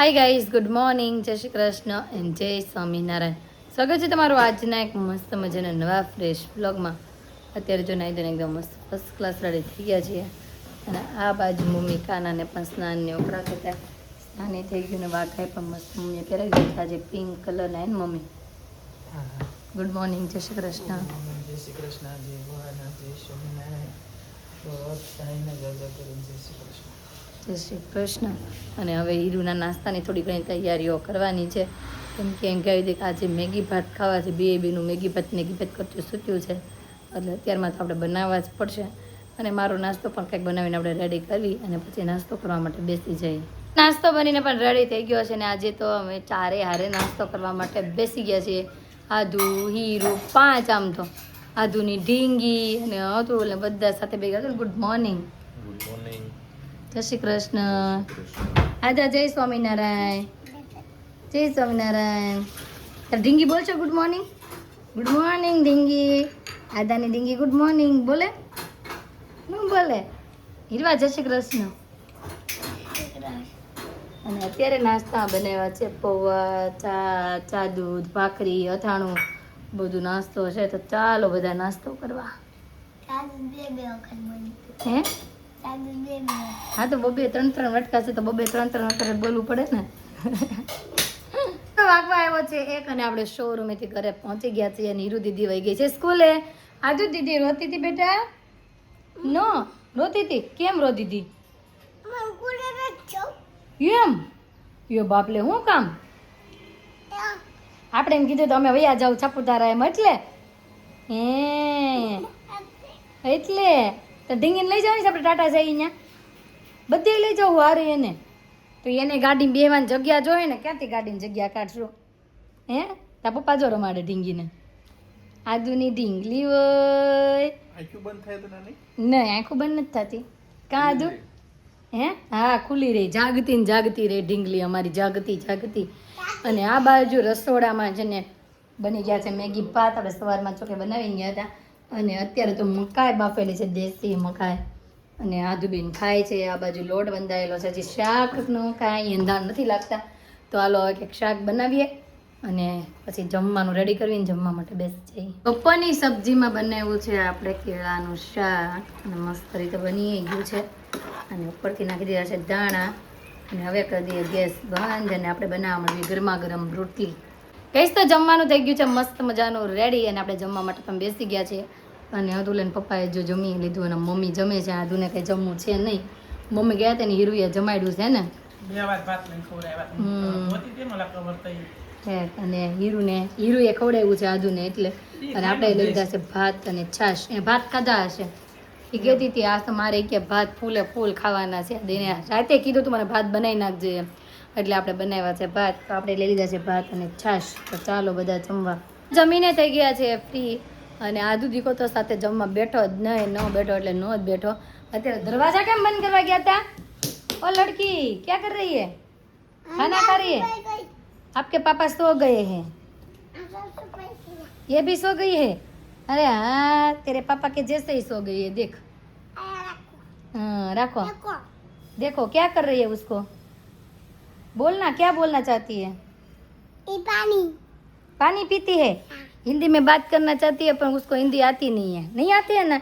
Hi guys, good morning, જય Shri Krishna and જય સ્વામિનારાયણ. સ્વાગત છે તમારું આજના એક મસ્ત મજાના નવા ફ્રેશ વ્લોગમાં. અત્યારે જો નાઈ ધોઈને એકદમ મસ્ત ફર્સ્ટ ક્લાસ રેડી થઈ ગયા છીએ અને આ બાજુ મમ્મી કાનાને પણ સ્નાન ને ઉપરા કરતા સ્નાને થઈ ગયું ને વાઘાએ પણ મસ્ત મમ્મીએ પહેરાવી દીધા આજે પિંક કલરના ને મમ્મી. ગુડ મોર્નિંગ, જય શ્રી કૃષ્ણ. જય શ્રી કૃષ્ણ, જય ભોળાનાથ, જય સ્વામિનારાયણ. તો સાંઈના જય જય કરીને જય શ્રી કૃષ્ણ. જય શ્રી કૃષ્ણ. અને હવે હીરુના નાસ્તાની થોડી ઘણી તૈયારીઓ કરવાની છે, કેમ કે એમ કહી દે કે આજે મેગી ભાત ખાવા છે. બેનું મેગી ભાત કરતું સૂટ્યું છે, એટલે અત્યારમાં તો આપણે બનાવવા જ પડશે. અને મારો નાસ્તો પણ કંઈક બનાવીને આપણે રેડી કરવી અને પછી નાસ્તો કરવા માટે બેસી જઈએ. નાસ્તો બનીને પણ રેડી થઈ ગયો છે ને આજે તો અમે ચારે હારે નાસ્તો કરવા માટે બેસી ગયા છીએ. આદુ, હીરુ, 5 આમ તો આદુની ઢીંગી અને હતું એટલે બધા સાથે ભેગા હતા. Good morning. Good morning. જય શ્રી કૃષ્ણ. આદા, જય સ્વામિનારાયણ. જય સ્વામિનારાયણ. તાર ઢીંગી બોલ છો ગુડ મોર્નિંગ. ગુડ મોર્નિંગ ઢીંગી. આદાની ઢીંગી ગુડ મોર્નિંગ બોલે. શું બોલે? હીરવા જય શ્રી કૃષ્ણ. અને અત્યારે નાસ્તા બનાવ્યા છે પૌવા, ચા દૂધ, ભાખરી, અથાણું બધું નાસ્તો છે. તો ચાલો બધા નાસ્તો કરવા. હે હા તો બબે 3 વટકા છે તો બબે 3 વખત બોલવું પડે ને. વાગવા આવ્યો છે 1 અને આપણે શોરૂમેથી ઘરે પહોંચી ગયા છીએ. નીરુ દીદી વહી ગઈ છે સ્કૂલે. આજુ દીદી રોતી હતી બેટા? નો રોતી હતી. કેમ રોતી હતી? એમ યો બાપલે હું કામ? આપણે એમ કીધું તો અમે વયા જાવ સાપુતારા એમ એટલે એટલે તો ઢીંગીને લઈ જવાની છે આપણે ટાટા જઈ અહીંયા બધે લઈ જવું હારે એને. તો એને ગાડીમાં બેવાની જગ્યા જોઈએ ને, ક્યાંથી ગાડીની જગ્યા કાઢશું? હે તા પપ્પા જો રમાડે ઢીંગીને. આદુની ઢીંગલી હોય આંખો બંધ થાય તો નહીં, આંખો બંધ નથી થતી. કાં આદુ? હે હા ખુલ્લી રહી, જાગતી ને જાગતી રહી ઢીંગલી અમારી, જાગતી. અને આ બાજુ રસોડામાં છે ને બની ગયા છે મેગી ભાત. આપણે સવારમાં ચોકે બનાવી ગયા હતા અને અત્યારે તો મકાઈ બાફેલી છે, દેશી મકાઈ. અને આદુબેન ખાય છે. આ બાજુ લોટ બંધાયેલો છે. હજી શાકનું કાંઈ એંધાણ નથી લાગતા. તો હાલો હવે કંઈક શાક બનાવીએ અને પછી જમવાનું રેડી કરીને જમવા માટે બેસી જઈએ. બપોરની સબ્જીમાં બનાવ્યું છે આપણે કેળાનું શાક અને મસ્ત રીતે બની ગયું છે. અને ઉપરથી નાખી દીધા છે દાણા અને હવે કરી દઈએ ગેસ બંધ અને આપણે બનાવવા માંડીએ ગરમા ગરમ રોટલી. કહીશ તો જમવાનું થઈ ગયું છે મસ્ત મજાનું રેડી અને આપણે જમવા માટે પણ બેસી ગયા છીએ. અને અતુલન પપ્પાએ જો જમી લીધું અને મમ્મી જમે છે. આદુને કંઈ જમવું છે નહીં. મમ્મી ગયા હતા ને હીરુએ જમાડ્યું છે ને. અને હીરુએ ખવડાવ્યું છે આદુને એટલે. અને આપણે લઈ લીધા છે ભાત અને છાશ. એ ભાત ખાધા હશે. એ કહેતી હતી આ તો મારે કે ભાત ફૂલે ફૂલ ખાવાના છે. દેને રાતે કીધું તું મને ભાત બનાવી નાખજે એમ, એટલે આપણે બનાવ્યા છે ભાત. તો આપણે લઈ લીધા છે ભાત અને છાશ. તો ચાલો બધા જમવા. જમીને થઈ ગયા છે ફ્રી. અને આદુ દીકો તો સાથે જમવા બેઠો જ નહીં, ન બેઠો એટલે નો જ બેઠો. અત્યારે દરવાજા કેમ બંધ કરવા ગયા હતા? ઓ લડકી ક્યાં કર રહી હે? ખાના ખા રહી है? आपके पापा सो गए हैं? ये भी सो गई है? अरे हाँ तेरे पापा के जैसे ही सो गई है देख. हाँ रखो. देखो क्या कर रही है उसको? बोलना, क्या बोलना चाहती है? पानी पीती है? हिंदी में बात करना चाहती है पर उसको हिंदी आती नहीं है. नहीं आती है ना?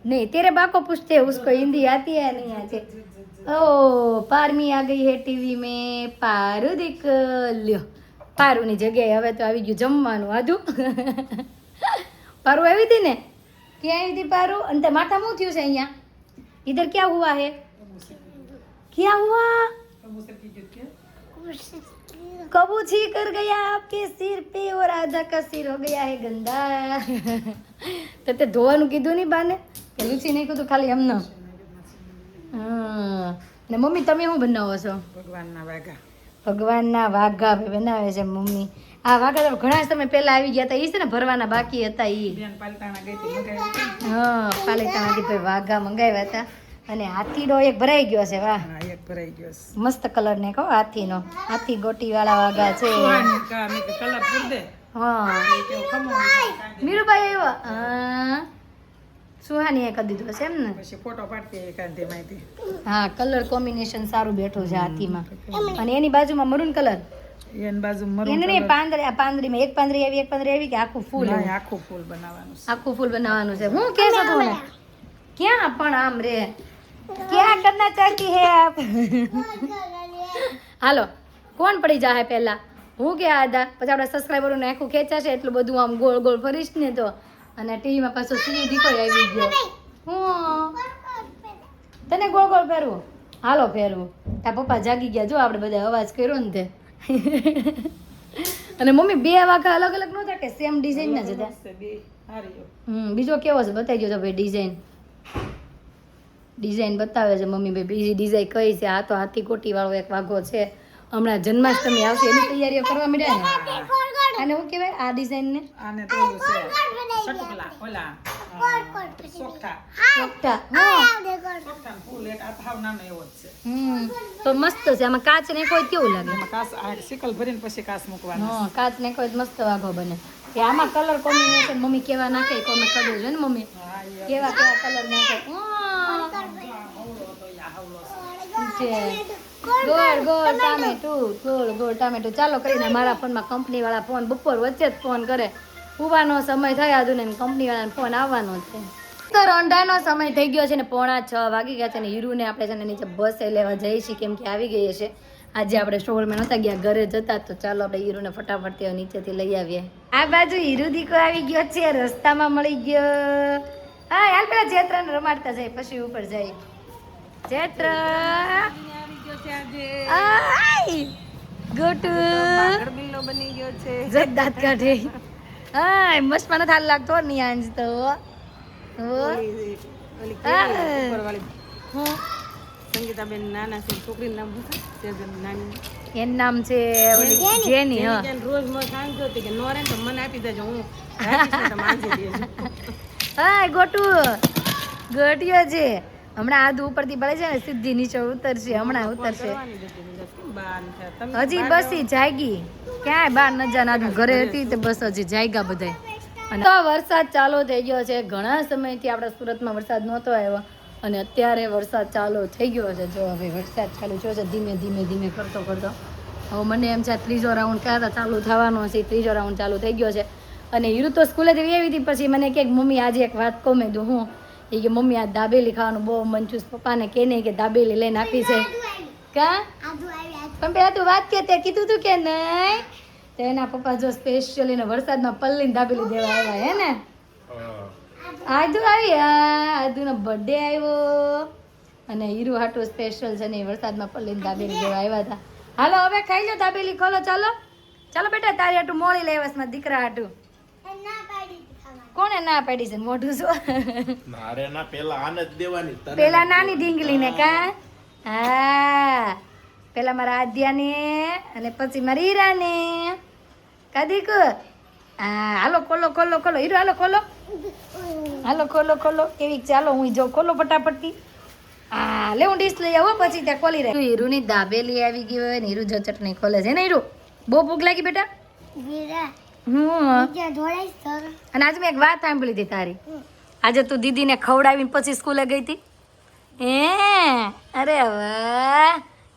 नहीं तेरे बा को पूछते हैं उसको हिंदी आती है नहीं आती. ओ पारमी आ गई है टीवी में. पारू दिख લ્યો પારુની જગ્યાએ હવે તો આવી ગયું જમવાનું. આદુ પારુ આવી હતી ને? ક્યાં આવી હતી પારુ? અને તે માથા શું થયું છે અહીંયા? ઇધર ક્યાં હુઆ હે? ક્યાં હુઆ? कबूची कर गया आपके सिर पे और आधा का सिर हो गया है गंदा. તો તે ધોવાનું કીધું નહીં બાને કે લૂછી નહીં કીધું ખાલી એમનો? હા. ને મમ્મી તમે શું બનાવો છો? ભગવાનના વાઘા બનાવે છે મમ્મી. આ વાઘા તો ઘણા સમય પહેલા આવી ગયા હતા. એ છે ને ભરવાના બાકી હતા. એ હા પાલિતાણાથી વાઘા મંગાવ્યા હતા. અને હાથીનો એક ભરાઈ ગયો છે. વાહ મસ્ત કલર ને કહો હાથીનો. હાથી ગોટી વાળા વાઘા છે. હા મીરુભાઈ આવ્યા. સુહાની એ કરી દીધું હશે એમ ને? પછી ફોટો પાડતી એકાંતે માહિતી. હા, કલર કોમ્બિનેશન સારું બેઠું છે હાથીમાં. અને એની બાજુમાં મરૂન કલર. એની બાજુ એને નહીં પાંદડીમાં એક પાંદડી આવી કે આખું ફૂલ એવું? આખું ફૂલ બનાવવાનું છે. આખું ફૂલ બનાવવાનું છે. હું કહેશો તું ને? ક્યાં પણ આમ રે ક્યાં કરના ચાહતી હે આપ? હાલો, કોણ પડી જાહે પહેલા, હું કે આદા? પછી આપણા સબસ્ક્રાઈબરોને આખું ખેંચાશે એટલું બધું આમ ગોળ ગોળ ફરીશ ને તો. અને ટીવીમાં પાછો શ્રી દીકો આવી ગયો. હું તને ગોળ ગોળ ફેરવું? હાલો ફેરવું. તાર પપ્પા જાગી ગયા જો, આપણે બધા અવાજ કર્યો ને તે. અને મમ્મી બે વાઘા અલગ અલગ નહોતા કે સેમ ડિઝાઇન ના જ હતા? બીજો કેવો છે બતાવી ગયો ભાઈ ડિઝાઇન બતાવે છે મમ્મી ભાઈ. બીજી ડિઝાઇન કઈ છે? આ તો હાથી કોટી વાળો એક વાઘો છે. હમણાં જન્માષ્ટમી આવશે એની તૈયારીઓ કરવા માંડ્યા ને. આને શું કહેવાય આ ડિઝાઇન ને? આને તો ઓલું છે સટકલા ઓલા સોકઠા. ચોકટા. હા. સોકઠાનું ફૂલ એક આ થાવ નાનો એવો જ છે. તો મસ્ત છે. આમાં કાચ ને કોઈ કેવું લાગે? એમાં કાસ આ સિકલ ભરીને પછી કાસ મૂકવાનું. હા, કાચ ને કોઈ મસ્ત વાઘો બને. કે આમાં કલર કોમ્બિનેશન મમ્મી કેવા નાખે કોમેન્ટ કરી દેજો ને મમ્મી. કેવા કેવા કલર નાખે. ગોળ ગોળ ટામેટું. ચાલો કરીને મારા ફોનમાં કંપની વાળા ફોન બપોર વચ્ચે જ ફોન કરે. ઉવાનો સમય થયા હતું ને કંપની વાળાનો ફોન આવવાનો છે. તો રોંઢાનો સમય થઈ ગયો છે ને 6:45 વાગી ગયા છે ને હીરુને આપણે છે ને નીચે બસે લેવા જઈએ છીએ કેમ કે આવી ગઈ છે. આજે આપણે સ્ટોરમાં નહોતા ગયા, ઘરે જતા, તો ચાલો આપણે હીરુને ફટાફટ નીચેથી લઈ આવીએ. આ બાજુ હીરુ દીકો આવી ગયો છે, રસ્તામાં મળી ગયો. હા હાલ પેલા ચેત્રને રમાડતા જાય પછી ઉપર જાય. ચેત્ર ગોટુ બની ગયો છે. દાંત કાઢે. હા મસ્ત મને થાલ લાગતો નહીં આંજ તો. સંગીતાબેન નાના છે, છોકરીનું નામ નાની, એનું નામ છે જેની. હા રોજ મને સાંજતો હતી કે નો રે તો મને આપી દેજો, હું હા ગોટુ ગોટિયો છે. હમણાં આદુ ઉપરથી પડે છે ને સીધી નીચે ઉતરશે. હમણાં ઉતરશે. હજી બસ ઈ જાગી. ક્યાંય બહાર ન જાન. આદુ ઘરે હતી તો બસ હજી જાગ્યા બધા. અને તો વરસાદ ચાલુ થઈ ગયો છે. ઘણા સમયથી આપણા સુરતમાં વરસાદ નહોતો આવ્યો અને અત્યારે વરસાદ ચાલુ થઈ ગયો છે. જો હવે વરસાદ ચાલુ થયો છે ધીમે ધીમે કરતો. હવે મને એમ છે ત્રીજો રાઉન્ડ ક્યાં ચાલુ થવાનો છે. ત્રીજો રાઉન્ડ ચાલુ થઈ ગયો છે. અને હીરુ તો સ્કૂલેથી આવી હતી પછી મને કે મમ્મી આજે એક વાત કહું. મેં કીધું હું? એ કે મમ્મી આ દાબેલી ખાવાનું બહુ મન છું. પપ્પાને કે નહીં કે દાબેલી લઈને આપી છે કા? પણ પેલા તું વાત કે તે કીધું તું કે નહીં? તો એના પપ્પા જો સ્પેશિયલી ને વરસાદમાં પલ્લીને દાબેલી દેવા આવ્યા હે ને. આદુ આવી. આદુનો બર્થડે આવ્યો અને હીરુ હાટું સ્પેશિયલ છે ને વરસાદમાં પલ્લીને દાબેલી દેવા આવ્યા હતા. હાલો હવે ખાઈ લો દાબેલી. ખોલો ચાલો બેટા. તારી હાટું મોળી લેવાસ માં દીકરા હાટું. કોણે ના પાડી છે? મોઢું શું? પેલા નાની ઢીંગલી ને કા? હા પેલા મારા આદ્યાને અને પછી મારી હીરાને કાદીક. હા હાલો ખોલો હીરો. હાલો ખોલો કેવી? ચાલો હું જો ખોલો ફટાફટથી. હા લે હું ડીશ લઈ આવો પછી ત્યાં ખોલી રહે. હીરુની દાબેલી આવી ગઈ હોય ને હીરુ જો ચટણી ખોલે છે ને. હીરુ બહુ ભૂખ લાગી બેટા? અને આજે મેં એક વાત સાંભળી હતી તારી. આજે તું દીદીને ખવડાવીને પછી સ્કૂલે ગઈ હતી. અરે વાહ,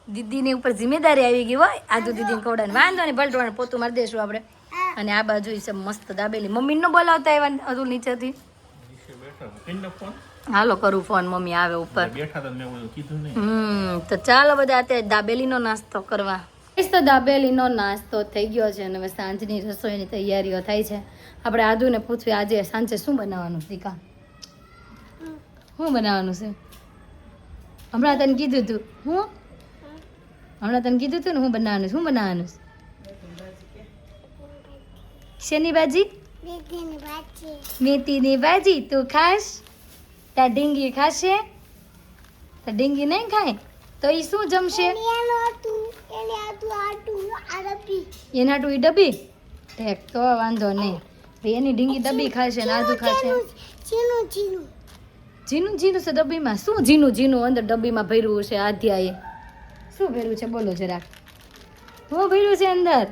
દીદીની ઉપર જિમ્મેદારી આવી ગઈ હોય. આજુ દીદીને ખવડાવીને વાંધો ને ભલટવાને પોતું મારી દેશું આપણે. અને આ બાજુ છે મસ્ત દાબેલી. મમ્મીને ન બોલાવતા આવ્યા અતુલ નીચેથી? હાલો કરું ફોન, મમ્મી આવે ઉપર. તો ચાલો બધા અત્યારે દાબેલીનો નાસ્તો કરવા. તો દાબેલીનો નાસ્તો થઈ ગયો છે અને હવે સાંજની રસોઈની તૈયારીઓ થાય છે. આપણે આદુને પૂછવી આજે સાંજે શું બનાવવાનું છે? દીકા શું બનાવવાનું છે? હમણાં તને કીધું તું ને હું બનાવવાનું? શું બનાવવાનું? શેની ભાજી? મેથીની ભાજી. તું ખાશ? તાર ઢીંગી ખાશે? તાર ઢીંગી નહીં ખાય તો એ શું જમશે? એના ટુ ઈ ડબ્બી ઠેક તો વાંધો નહીં. એની ઢીંગી ડબ્બી ખાશે ને આદુ ખાશે. ઝીનું છે ડબ્બીમાં. શું ઝીનું અંદર ડબ્બીમાં ભર્યું છે? આધ્યાએ શું ભર્યું છે બોલો જરાક? શું ભર્યું છે અંદર?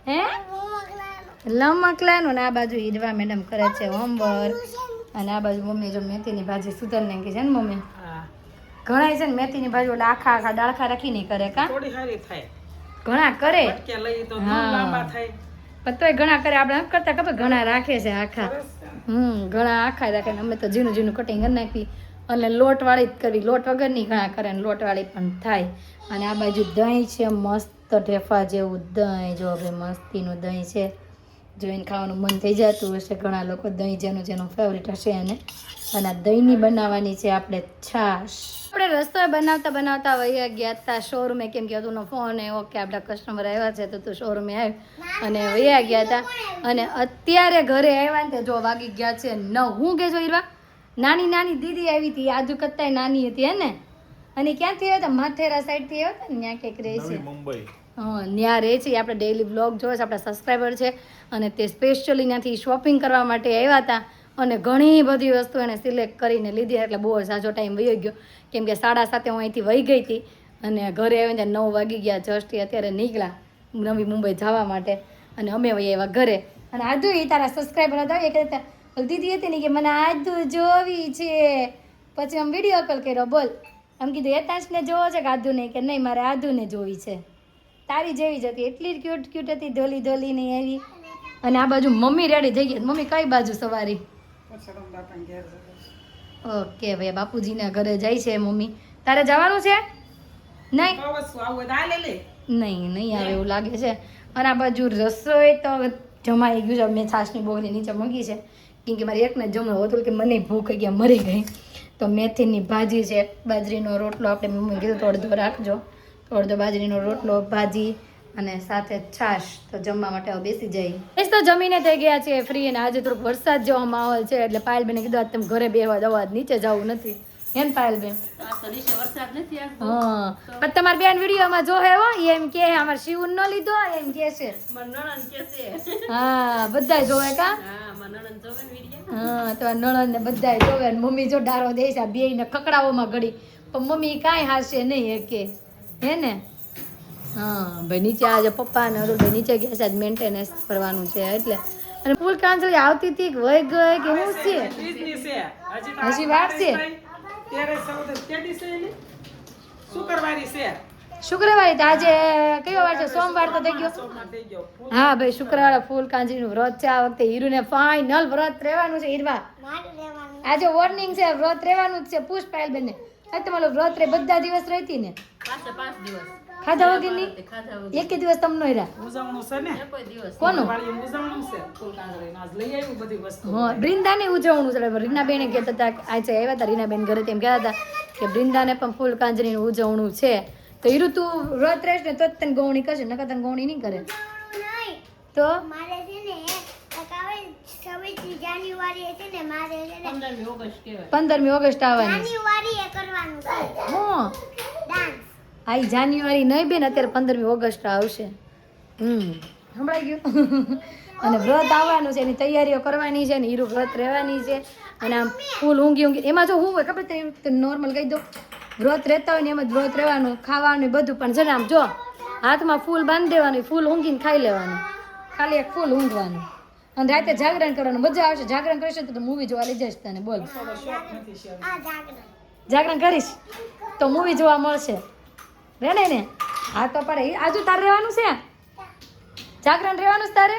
હે લમકલાનું. ને આ બાજુ હીરવા મેડમ કરે છે હોમવર્ક. અને આ બાજુ મમ્મી જો મેથીની ભાજી સુધાર નાખી છે ને મમ્મી. હા ઘણા છે ને મેથીની ભાજી એટલે આખા આખા ડાળખા રાખી નહીં કરે કા થોડી સારી થાય ઘણા કરે કે લઈ તો હા. લાંબા થાય પણ તોય ઘણા કરે આપણે એમ કરતા ખબર ઘણા રાખે છે આખા ઘણા આખા રાખે ને અમે તો ઝીણું ઝીણું કટિંગ કરી નાખી અને લોટવાળી જ કરવી લોટ વગરની ઘણા કરે ને લોટવાળી પણ થાય. અને આ બાજુ દહીં છે મસ્ત ઢેફા જેવું દહીં જો હવે મસ્તીનું દહીં છે જોઈને ખાવાનું મન થઈ જતું હશે ઘણા લોકો દહીં જેનું ફેવરિટ હશે એને. અને આ દહીંની બનાવવાની છે આપણે છાશ. આપણે રસોઈ બનાવતા બનાવતા વૈયા ગયા હતા શોરૂમે કેમ કે તુંનો ફોન આવ્યો કે આપણા કસ્ટમર આવ્યા છે તો તું શોરૂમે આવ્યો અને વૈયા ગયા હતા. અને અત્યારે ઘરે આવ્યા ને જો વાગી ગયા છે 9. હું કે છો ઈરવા નાની નાની દીદી આવી હતી આજુ કરતા નાની હતી હે ને. અને ક્યાંથી આવ્યા હતા માથેરા સાઈડથી આવ્યા હતા ને ત્યાં કંઈક રહે છે મુંબઈ. હા ત્યાં રહે છે આપણે ડેઈલી બ્લોગ જોવે છે આપણા સબસ્ક્રાઈબર છે અને તે સ્પેશિયલી ત્યાંથી શોપિંગ કરવા માટે આવ્યા હતા. અને ઘણી બધી વસ્તુ એને સિલેક્ટ કરીને લીધી એટલે બહુ સાચો ટાઈમ વહી ગયો કેમ કે 7:30 હું અહીંથી વહી ગઈ હતી અને ઘરે આવીને 9 વાગી ગયા જસ્ટ અત્યારે નીકળ્યા નવી મુંબઈ જવા માટે અને અમે વહી આવ્યા ઘરે. અને આદુ એ તારા સબસ્ક્રાઈબર હતા એ કહેતા દીદી હતી ને કે મને આદુ જોવી છે પછી આમ વિડીયો કોલ કર્યો બોલ આમ કીધું હેતાંશને જોવો છે કે આદુને કે નહીં મારે આદુને જોવી છે તારી જેવી જ હતી એટલી ક્યુટ ક્યુટ હતી ધોલી ધોલી નહીં આવી. અને આ બાજુ મમ્મી રેડી થઈ ગઈ મમ્મી કઈ બાજુ સવારી ઓકે ભાઈ બાપુજીના ઘરે જાય છે મમ્મી. તારે જવાનું છે નહીં નહીં આવે એવું લાગે છે. અને આ બાજુ રસોઈ તો જમાઈ ગયું છે મેં છાશની બોગરી નીચે મૂકી છે કેમ કે મારી એકને જમણું હતું કે મને ભૂખ ગયા મરી ગઈ. તો મેથીની ભાજી છે બાજરીનો રોટલો આપણે મમ્મી કીધું તો અડધો રાખજો તો અડધો બાજરીનો રોટલો ભાજી અને સાથે છાશ તો જમવા માટે હવે બેસી જઈએ. એ તો જમીને થઈ ગયા છે ફ્રી અને આજે થોડુંક વરસાદ જેવો માહોલ છે એટલે પાયલબેને કીધું આજ તમે ઘરે બેહવા દવા નીચે જવું નથી એમ પાયલબેન. હા પણ તમારી બેન વિડીયોમાં જો હે હો એમ કે અમારે શિવન ન લીધો એમ કે છે હા બધાય જોવે કા હા તો નણંદ ને બધાય જોવે ને મમ્મી જો ડારો દે છે બે ને કકડાઓમાં ઘડી પણ મમ્મી કાંઈ હારશે નહીં કે હે ને. હા ભાઈ નીચે આજે પપ્પા ને અરુણભાઈ નીચે ગયા છે આજ મેન્ટેનન્સ કરવાનું છે એટલે. અને ફૂલ કાંજળી આવતી હતી કે વહી ગઈ કે શું છે હજી વાર છે શુક્રવારે તો આજે કયો વાર છે સોમવાર તો થઈ ગયો. હા ભાઈ શુક્રવારે ફૂલ કાંજળીનું વ્રત છે આ વખતે હીરુને ફાઇનલ વ્રત રહેવાનું છે હીરવા આજે વોર્નિંગ છે વ્રત રહેવાનું જ છે પૂછ પાયલબેન ને તમારું વ્રત રે બધા દિવસ રહેતી ને ખાધા વગરની એક દિવસ તમને કોનું હા બૃંદાને ઉજવણું છે રીનાબેને કહેતા હતા આજે આવ્યા હતા રીનાબેન ઘરે તેમ કહેતા હતા કે બૃંદાને પણ ફૂલ કાંજરીનું ઉજવણું છે તો હીરુ તું વ્રત રહેશ ને તો જ તને ગૌણી કરશે નકર તને ગૌણી નહીં કરે તો 15મી ઓગસ્ટ આવવાની હા જાન્યુઆરી નહીં બેન અત્યારે 15મી ઓગસ્ટ આવશે સંભળાઈ ગયું. અને વ્રત આવવાનું છે એની તૈયારીઓ કરવાની છે ને હીરુ વ્રત રહેવાની છે અને આમ ફૂલ ઊંઘી એમાં જો હું હોય ખબર નોર્મલ કહી દો વ્રત રહેતા હોય ને એમ જ વ્રત રહેવાનું ખાવાનું બધું પણ છે ને આમ જો હાથમાં ફૂલ બાંધી દેવાનું ફૂલ ઊંઘીને ખાઈ લેવાનું ખાલી એક ફૂલ ઊંઘવાનું અને રાતે જાગરણ કરવાનું મજા આવશે. જાગરણ કરીશ તો મૂવી જોવા લઈ જઈશ તને બોલ જાગરણ કરીશ તો મૂવી જોવા મળશે રેને ને. હા તો પડે આજુ તારે રહેવાનું છે જાગરણ રહેવાનું છે તારે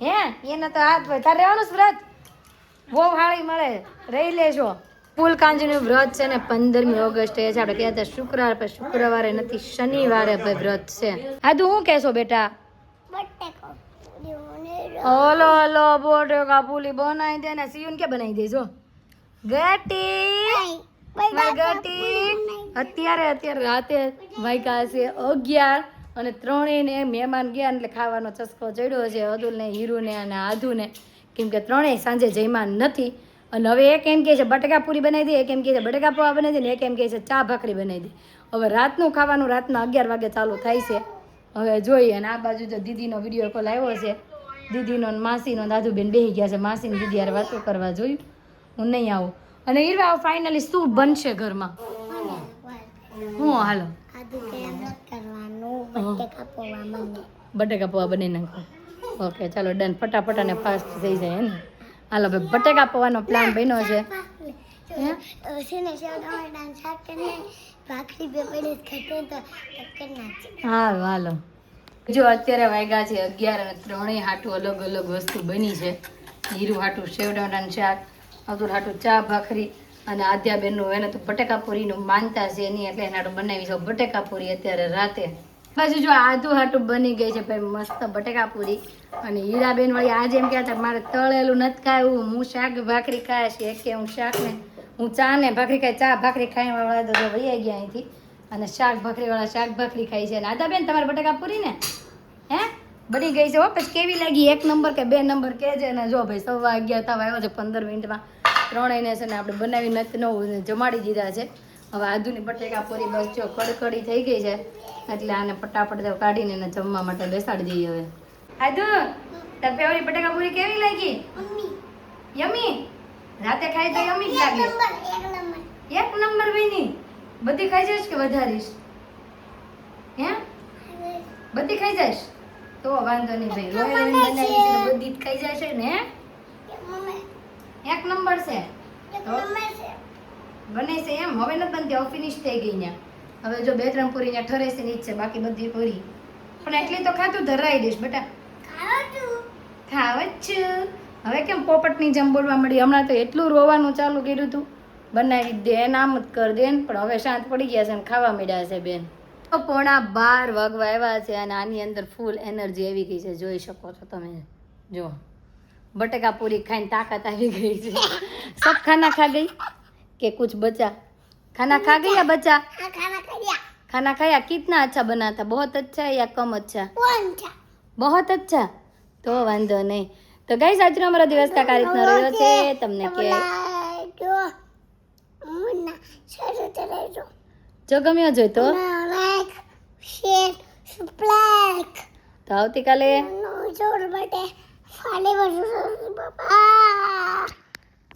હે એને તો હાથ ભાઈ તારે રહેવાનું છે વ્રત બહુ હાળી મળે રહી લેજો. ફૂલ કાંજનું વ્રત છે ને 15મી ઓગસ્ટે છે આપણે કહેતા શુક્રવાર પર શુક્રવારે નથી શનિવારે ભાઈ વ્રત છે. આદુ શું કહેશો બેટા ઓલો ઓલો બોટેકા પુલી બનાવી દે ને સિયુન કે બનાવી દેજો ગટી અત્યારે રાતે વાગ્યા છે 11 અને 3 ને મહેમાન ગયા એટલે ખાવાનો ચસ્કો ચડ્યો છે અતુલ ને હીરુ ને અને આધુ ને કેમ કે 3 સાંજે જઈમાન નથી. અને હવે એક એમ કહે છે બટેકા પૂરી બનાવી દે એક એમ કહે છે બટેકા પૌવા બનાવી દે ને એક એમ કહે છે ચા ભાખરી બનાવી દે. હવે રાતનું ખાવાનું રાતના 11 વાગે ચાલુ થાય છે હવે જોઈએ. અને આ બાજુ તો દીદીનો વિડીયો કોલ આવ્યો છે દીદીનો માસીનો દાદુબેન બેસી ગયા છે માસીને દીદી યાર વાતો કરવા જોયું હું નહીં આવું. અને હીરવા ફાઇનલી શું બનશે ઘરમાં હું હાલો બટેકા પૌવા બનાવી નાખો ઓકે ચાલો ડન ફટાફટ અને ફાસ્ટ થઈ જાય ને હાલો ભાઈ બટેકા પૌવાનો પ્લાન બન્યો છે હે? હાલો હાલો જો અત્યારે વાગ્યા છે 11 અને ત્રણેય હાટું અલગ અલગ વસ્તુ બની છે. હીરુ હાટું સેવડાનું શાક, અતુર હાટું ચા ભાખરી અને આદ્યાબેનનું એને તો બટેકાપુરીનું માનતા છે એની એટલે એના હાટું બનાવી છે બટેકાપુરી અત્યારે રાતે. પછી જો આદુ હાટું બની ગઈ છે ભાઈ મસ્ત બટેકાપુરી. અને હીરાબેન વળી આજે એમ કહેતા મારે તળેલું નથી ખાવું, હું શાક ભાખરી ખાય છે કે હું શાક ને હું ચા ને ભાખરી ખાઈ, ચા ભાખરી ખાઈ વાળા તો વૈયા ગયા અહીંથી અને શાક ભાખરી વાળા શાક ભાખરી ખાઈ છે. અને આદાબેન તમારે બટેકાપુરી ને હે બની ગઈ છે હો. પછી કેવી લાગી 1 નંબર કે 2 નંબર કહેજે. ને જો ભાઈ 11:15 આવ્યો છે 15 મિનિટમાં ત્રણેયને છે ને આપણે બનાવી નથી નવું જમાડી દીધા છે. હવે આદુની બટેકાપુરી બસ જો કડકડી થઈ ગઈ છે એટલે આને ફટાફટ કાઢીને એને જમવા માટે બેસાડી દઈએ. હવે આદુ તાર ફેવરિટ બટેકાપુરી કેવી લાગી? યમી. રાતે ખાઈ તો યમી જ લાગે. 1 નંબર બની. બધી ખાઈ જઈશ કે વધારીશ? હે બધી ખાઈ જઈશ તો વાંધો નહીં ભાઈ. રોયલ બનાવી છે બધી જ ખાઈ જશે ને? 1 નંબર છે બને છે એમ. હવે નથી બનતી, હવે ફિનિશ થઈ ગઈ ને. હવે જો 2-3 પૂરી ને ઠરે છે ની જ છે, બાકી બધી પૂરી પણ એટલી તો ખાતું ધરાઈ દઈશ બેટા. ખાવ જ. હવે કેમ પોપટની જેમ બોલવા મળી? હમણાં તો એટલું રોવાનું ચાલુ કર્યું હતું બનાવી દે આમ જ કર દે પણ હવે શાંત પડી ગયા છે અને ખાવા મળ્યા છે બેન. તો 11:15 વાગવા આવ્યા છે અને આની અંદર ફૂલ એનર્જી આવી ગઈ છે, જોઈ શકો છો તમે. જો बटेका पूरी खाने ताकत आ गई है। सब खाना खा गई के कुछ बचा? खाना खा गई या बचा? खाना खाया। खाना खाया। कितना अच्छा बना था? बहुत अच्छा है या कम अच्छा? बहुत अच्छा। तो वांधो नहीं। तो गाइस आज हमारा दिवस का कार्य इतना રહ્યો છે તમને કે જો ગમ્યો જોઈ તો શેર તો આવતીકાલે જોર બટે ફાલે વર્ષ બાય.